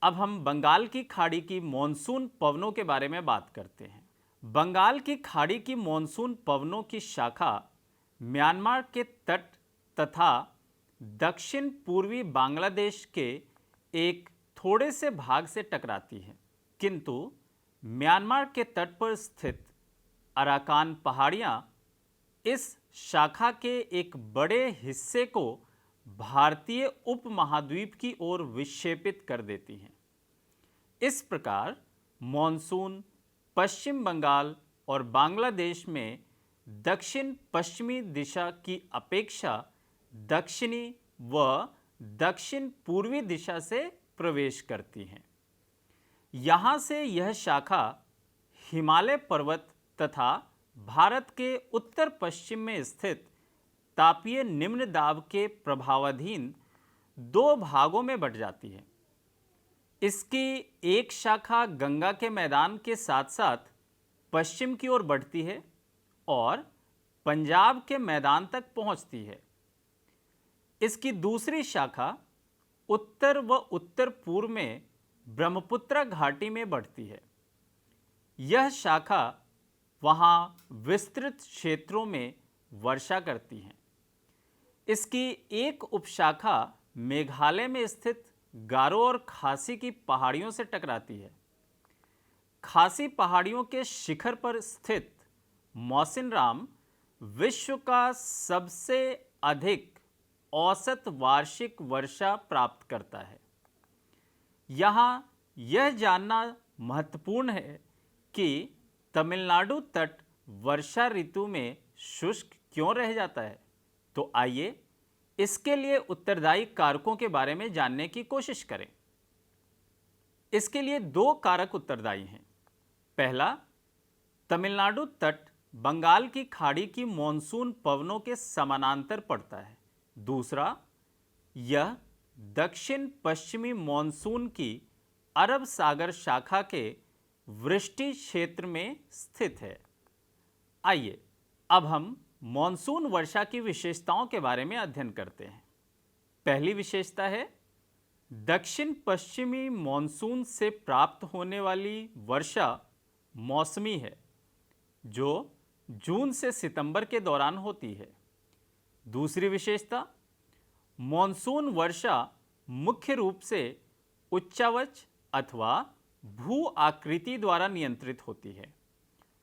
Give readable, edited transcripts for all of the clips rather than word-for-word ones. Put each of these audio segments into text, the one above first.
अब हम बंगाल की खाड़ी की मॉनसून पवनों के बारे में बात करते हैं। बंगाल की खाड़ी की मॉनसून पवनों की शाखा म्यांमार के तट तथा दक्षिण पूर्वी बांग्लादेश के एक थोड़े से भाग से टकराती है, किंतु म्यांमार के तट पर स्थित अराकान पहाड़ियाँ इस शाखा के एक बड़े हिस्से को भारतीय उपमहाद्वीप की ओर विक्षेपित कर देती हैं। इस प्रकार मॉनसून पश्चिम बंगाल और बांग्लादेश में दक्षिण पश्चिमी दिशा की अपेक्षा दक्षिणी व दक्षिण पूर्वी दिशा से प्रवेश करती हैं। यहाँ से यह शाखा हिमालय पर्वत तथा भारत के उत्तर पश्चिम में स्थित तापीय निम्न दाब के प्रभावाधीन दो भागों में बंट जाती है। इसकी एक शाखा गंगा के मैदान के साथ साथ पश्चिम की ओर बढ़ती है और पंजाब के मैदान तक पहुंचती है। इसकी दूसरी शाखा उत्तर व उत्तर पूर्व में ब्रह्मपुत्र घाटी में बढ़ती है। यह शाखा वहां विस्तृत क्षेत्रों में वर्षा करती है। इसकी एक उपशाखा मेघालय में स्थित गारो और खासी की पहाड़ियों से टकराती है। खासी पहाड़ियों के शिखर पर स्थित मौसिनराम विश्व का सबसे अधिक औसत वार्षिक वर्षा प्राप्त करता है। यहाँ यह जानना महत्वपूर्ण है कि तमिलनाडु तट वर्षा ऋतु में शुष्क क्यों रह जाता है। तो आइए इसके लिए उत्तरदायी कारकों के बारे में जानने की कोशिश करें। इसके लिए दो कारक उत्तरदायी हैं। पहला, तमिलनाडु तट बंगाल की खाड़ी की मॉनसून पवनों के समानांतर पड़ता है। दूसरा, यह दक्षिण पश्चिमी मॉनसून की अरब सागर शाखा के वृष्टि क्षेत्र में स्थित है। आइए अब हम मॉनसून वर्षा की विशेषताओं के बारे में अध्ययन करते हैं। पहली विशेषता है दक्षिण पश्चिमी मॉनसून से प्राप्त होने वाली वर्षा मौसमी है, जो जून से सितंबर के दौरान होती है। दूसरी विशेषता, मॉनसून वर्षा मुख्य रूप से उच्चावच अथवा भू आकृति द्वारा नियंत्रित होती है।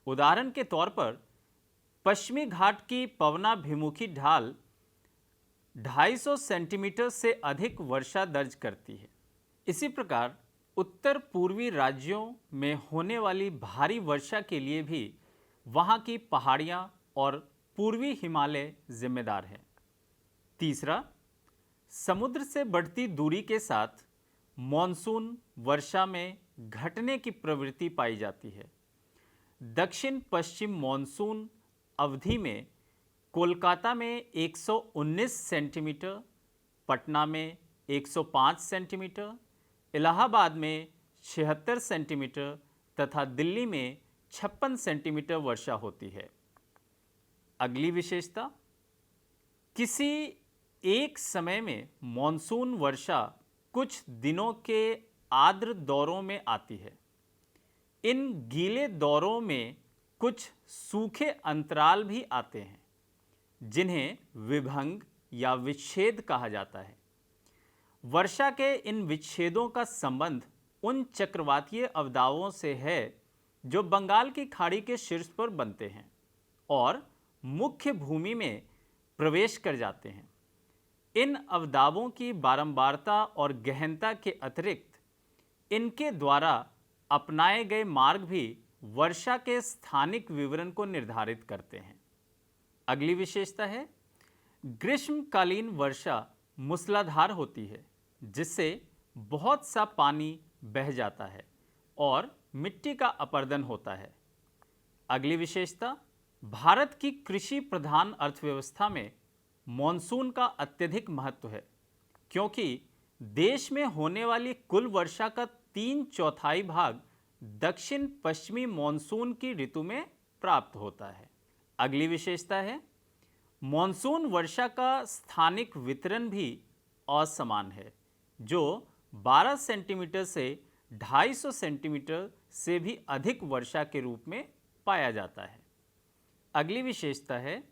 उदाहरण के तौर पर पश्चिमी घाट की पवनाभिमुखी ढाल 250 सेंटीमीटर से अधिक वर्षा दर्ज करती है। इसी प्रकार उत्तर पूर्वी राज्यों में होने वाली भारी वर्षा के लिए भी वहाँ की पहाड़ियाँ और पूर्वी हिमालय जिम्मेदार हैं। तीसरा, समुद्र से बढ़ती दूरी के साथ मॉनसून वर्षा में घटने की प्रवृत्ति पाई जाती है। दक्षिण पश्चिम मॉनसून अवधि में कोलकाता में 119 सेंटीमीटर, पटना में 105 सेंटीमीटर, इलाहाबाद में 76 सेंटीमीटर तथा दिल्ली में 56 सेंटीमीटर वर्षा होती है। अगली विशेषता, किसी एक समय में मॉनसून वर्षा कुछ दिनों के आर्द्र दौरों में आती है। इन गीले दौरों में कुछ सूखे अंतराल भी आते हैं, जिन्हें विभंग या विच्छेद कहा जाता है। वर्षा के इन विच्छेदों का संबंध उन चक्रवातीय अवदाबों से है जो बंगाल की खाड़ी के शीर्ष पर बनते हैं और मुख्य भूमि में प्रवेश कर जाते हैं। इन अवदाबों की बारंबारता और गहनता के अतिरिक्त इनके द्वारा अपनाए गए मार्ग भी वर्षा के स्थानिक विवरण को निर्धारित करते हैं। अगली विशेषता है ग्रीष्मकालीन वर्षा मूसलाधार होती है, जिससे बहुत सा पानी बह जाता है और मिट्टी का अपरदन होता है। अगली विशेषता, भारत की कृषि प्रधान अर्थव्यवस्था में मॉनसून का अत्यधिक महत्व है, क्योंकि देश में होने वाली कुल वर्षा का 3/4 भाग दक्षिण पश्चिमी मॉनसून की ऋतु में प्राप्त होता है। अगली विशेषता है मॉनसून वर्षा का स्थानिक वितरण भी असमान है, जो 12 सेंटीमीटर से 250 सेंटीमीटर से भी अधिक वर्षा के रूप में पाया जाता है। अगली विशेषता है,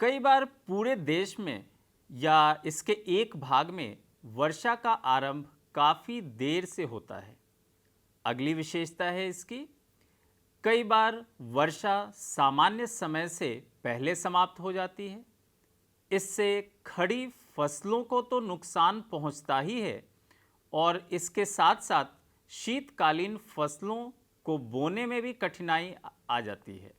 कई बार पूरे देश में या इसके एक भाग में वर्षा का आरंभ काफ़ी देर से होता है। अगली विशेषता है इसकी, कई बार वर्षा सामान्य समय से पहले समाप्त हो जाती है। इससे खड़ी फसलों को तो नुकसान पहुंचता ही है और इसके साथ साथ शीतकालीन फसलों को बोने में भी कठिनाई आ जाती है।